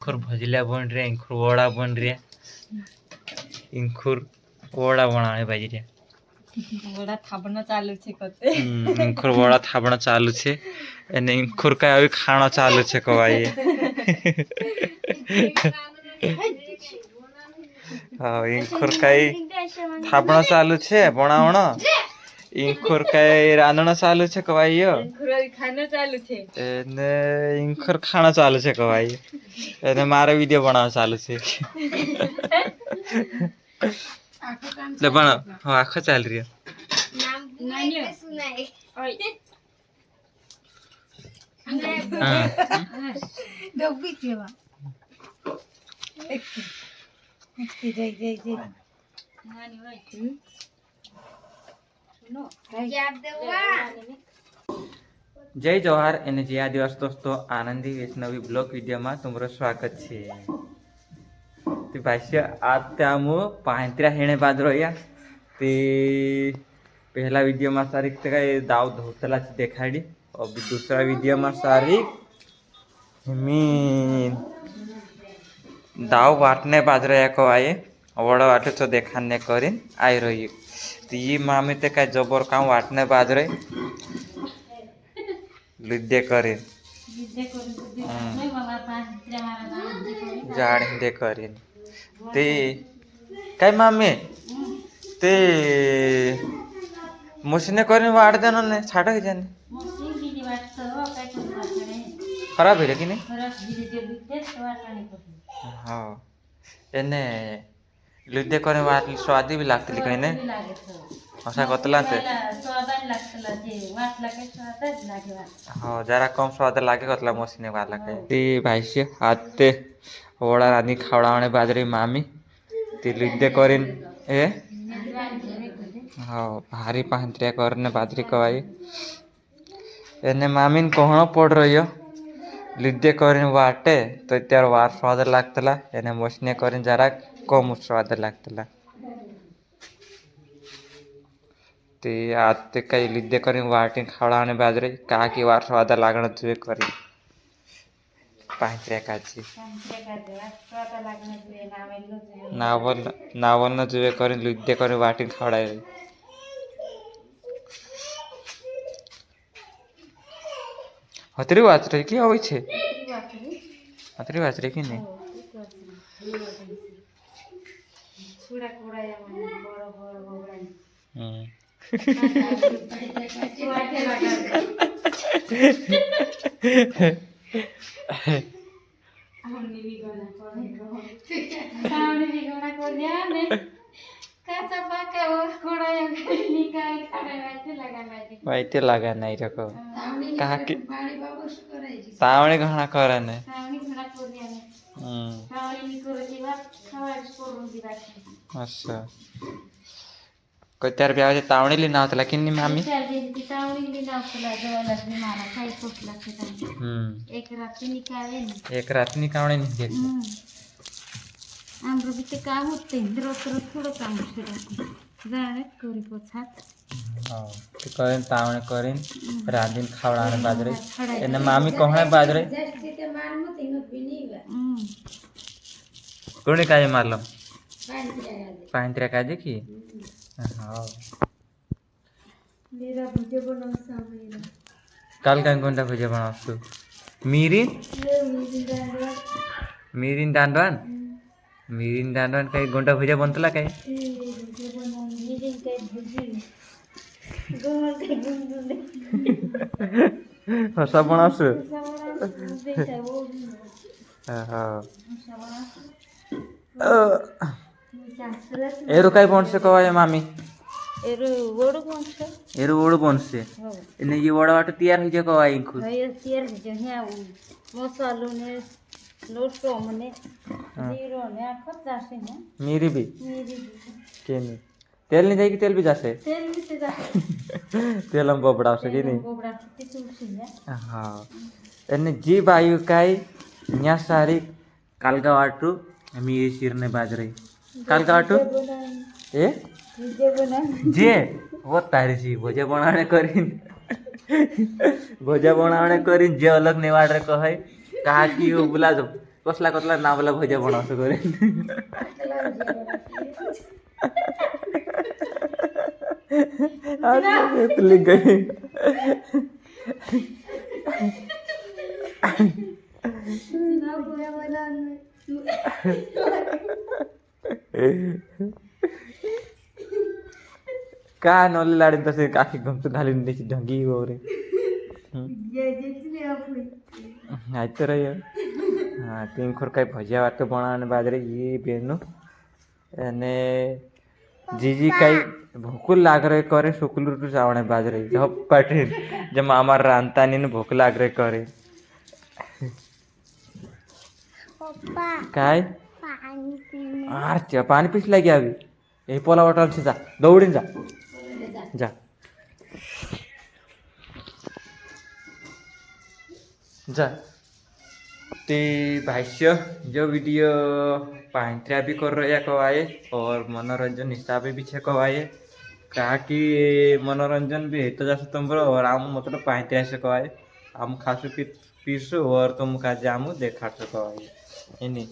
इंखुर भजल्या बन रहा, इंखुर वड़ा बन रहा, इंखुर वड़ा बनाने बाजी रहा, वड़ा थापना चालू छे कते इंखुर वड़ा थापना चालू छे અને इंखुर का अभी खाना चालू छे कवाई हाँ इंखुर का थापना चालू छे बनावना इंखुर का रांधना चालू छे कवाई इंखुर खाना चालू छे ने इंखुर खाना चालू छे कवाई એને મારો વિડિયો બનાવવા ચાલુ છે લે પણ હા આખો ચાલી રહ્યો નામ નાની સુનાય ઓય હા ડબ્બી કેવા એક જય જય જય નાની હોય સુનો યાદ દેવા जय जोहार અને જય આદિવાસી દોસ્તો આનંદી વૈષ્ણવી બ્લોગ વિડીયોમાં તમારું સ્વાગત છે તે ભાષ્ય आज त्यामु पांत्र्या हेणे बाजरो या ते पहला वीडियो में सारी काय दाव धोतला देखाडी अभी दूसरा वीडियो में सारी मी दाव वाटने बाजरो या को आए वड़ा वाटे तो देखाने करीन आई रही तो ये मामी ते काय जबर काम वाटने बाजरे लिद्दे करे जाड दे करीन ते काय मामी ते मशीने करीन वाट देना ने छाटा के जाने खराब है कि नहीं हाँ एने लिद्दे करे वाट स्वादी भी लागती लिखाई ने असा कतला से हाँ जरा कम स्वाद लागे कतला मशीने वाला के ते भाई से हाथ ते वड़ा रानी खावड़ावणे बाजरी मामी ते लिद्दे करीन ए हाँ भारी पांत्रिया करने बाजरी कवाई एने मामीन कोहणो पड़ रह्यो लिद्दे करीन वाटे तो त्यार वार स्वाद लागतला एने मशीने करीन जरा कम स्वाद लागतला ते आज ते काही लिद्दे करीन वाटीन खावड़ावणे बाजरी काकी वार स्वाद लागण जुए करी पांत्रिया काची नावल न जुए करीन लिद्दे करीन वाटीन खावड़ाय हतरी वाच रही की होय छे हतरी वाच रही की नहीं वाईटे लगा नहीं रखो कहा कि तावणी घणा करे ने अच्छा कोई त्यार ब्याह जे तावणी ली ना होतला किन्नी मामी एक रात निकावणे नहीं देत आमरो भी ते काम होते रोज रोज थोडं काम असतं जाणे करी पोछात हाँ तो करें तावणे करें रांधीन खावड़ाने बाजरे एने मामी कोहणे बाजरे कोणी काय मारलो पांत्र्या काजे की हाँ मेरा भुजे बनवसा मेरा काल काय कोणता भुजे बनवतो मिरीन मिरीन दांडवान मिरीन दांडवान काही गोंडा भुजा बनतला काय असा पण असं एरू काय बनसे कवाय मामी एरू ओड बनसे ने ये वड़ा वाट तैयार हो जाए कवाय इंखु तैयार हो जाए है मसालो ने लोटो मने जीरो ने आखत जासे ने मेरी भी केनी तेल नहीं जाएगी तेल भी जासे तेल भी से जासे तेल हम बोबड़ा से की नहीं बोबड़ा से तुलसी ने हाँ एने जी बायु काय न्या सारी कालगा वाटू मी शिरने बाजरे कालगा वाटू ए जे वो तारी सी भोजे बनाने करीन भोजा बनावणे करीन जे अलग नहीं वाट रे कहे कहा कि वो बुला दो कसला कसला नावला भज्या बनावसो करे तुली गई का नवले लाडी तसे काकी गमत घालून त्याची ढंगी वगैरे तर હા તીન ખોર કઈ ભજીયા વાતો બનાવવાને બાજરે એ બેનું અને જીજી કઈ ભૂખ લાગ રહે કરે શુક્લું ટુ ચાવણે બાજરે ઝપાટી જેમ અમાર રાંતાની ને ભૂખ લાગ રહે કરે काय पाणी पीस लागी આવી એ પોલા હોટલ છે જા દौડીને જા જા જા ते भाष्य जो वीडियो पांत्र्या भी कर रहे कवाए और मनोरंजन हिसाब भी छे कवाए कहा कि मनोरंजन भी है तो जैसे तुम बरो और आम मतलब पांत्र्या से कवाए आम खासू पीसू और तुम का जामू देखा कवाए एनी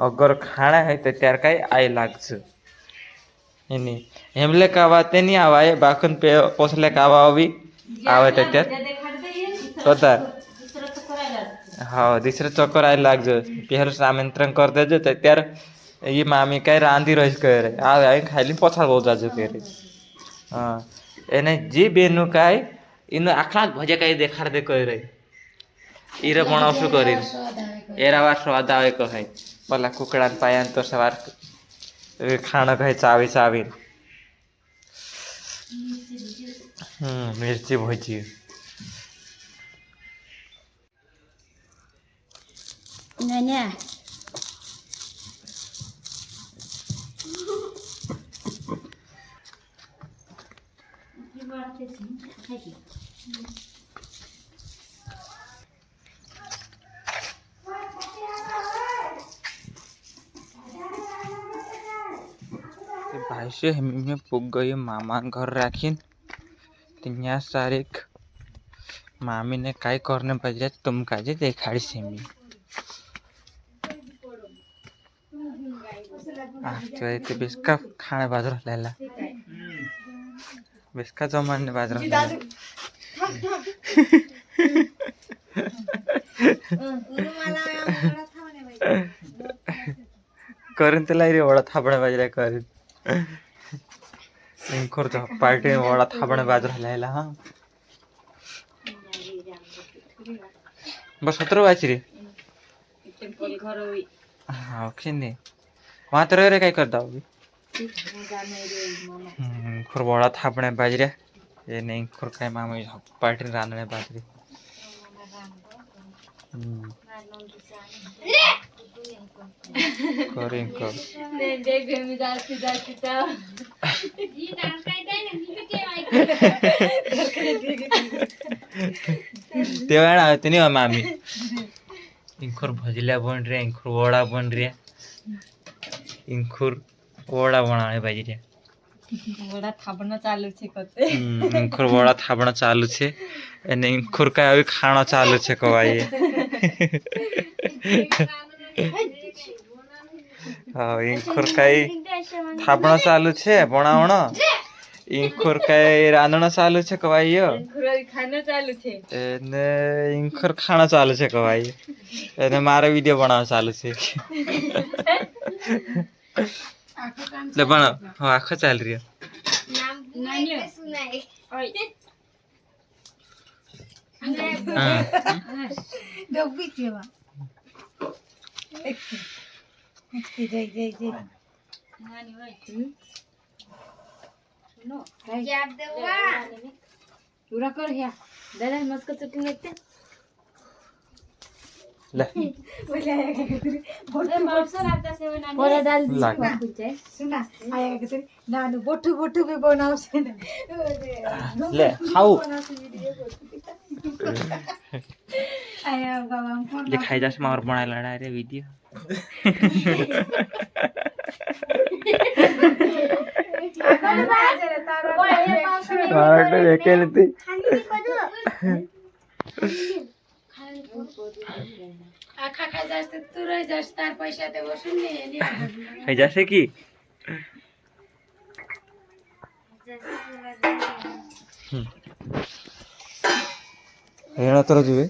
अगर खाना है तो त्यार कई आई लागछ एनी हेमले कावा ते नहीं आवाए बाकन पे पोसले कावा आवी आवे तो त्यार तोता हाँ दूसरे चक्कर आई लाग जो पहले आमंत्रण कर देजो तो त्यार ये मामी कई रांधी रही करे आ खाली पछाड़ बहुत जाजो करे हाँ एने जी बेनु कई इन आखला भजे कई देखाड़ दे करे ईरे बनावशु करी एरावा स्वाद आवे कहे पला कुकड़ा पाया तो सवार खाना कहे चावी चावी मिर्ची भजी Nanya. भाई से हमें पुग गए मामा घर राखीन त्या सारेक मामी ने काय करने बजे तुम काजे देखाड़ी से मी बिस्का खाने बाजर लेला बिस्का जमाने बाजर करीन त्याला रे वडा थापणे बाजरे करीन इंखोर पार्टी वडा थापणे बाजर लेला हाँ बस 17 वाची रे हाँ ओके नहीं वहाँ तो रह काय करता होगी खुर बड़ा थापणे बाजरे ये नहीं खुर काय मामा पार्टी रांधणे बाजरे करें कर तेव्हा होते नहीं मामी इंखुर भजिल्या बन रहे इंखुर वड़ा बन रहे इंखुर वड़ा बनाने बाजी रे वड़ा थापना चालू छे कते इंखुर वड़ा थापना चालू छे અને इंखुर का अभी खाना चालू छे कवाई हाँ इंखुर काई थापना चालू छे बनावणो इंखुर काई रांधणो चालू छे कवाई इंखुर खाना चालू छे ने इंखुर खाना चालू छे कवाई અને મારો વિડિયો બનાવવા ચાલુ છે ले बना हाँ आखो चल रही है नाम नानियो सुनाए ओए डब्बी केवा एक जय जय जय नानी ओए सुनो याद देवा पूरा कर या दादा मत को चुटकी लेते ले बोले आया के तरी बोले मारसो लागता से नानी बोले दाल दी सुना आया के तरी नानु बोठू बोठू भी बनाओ से ले खाओ आया बाबा ले खाई जास मार बनाय लड़ा रे वीडियो मारटे एकेलती আখা খাই যাস তো তুই রয়ে যাস তার পয়সা দেবো শুনলি খাই যাচ্ছে কি রেনা তোরা যাবে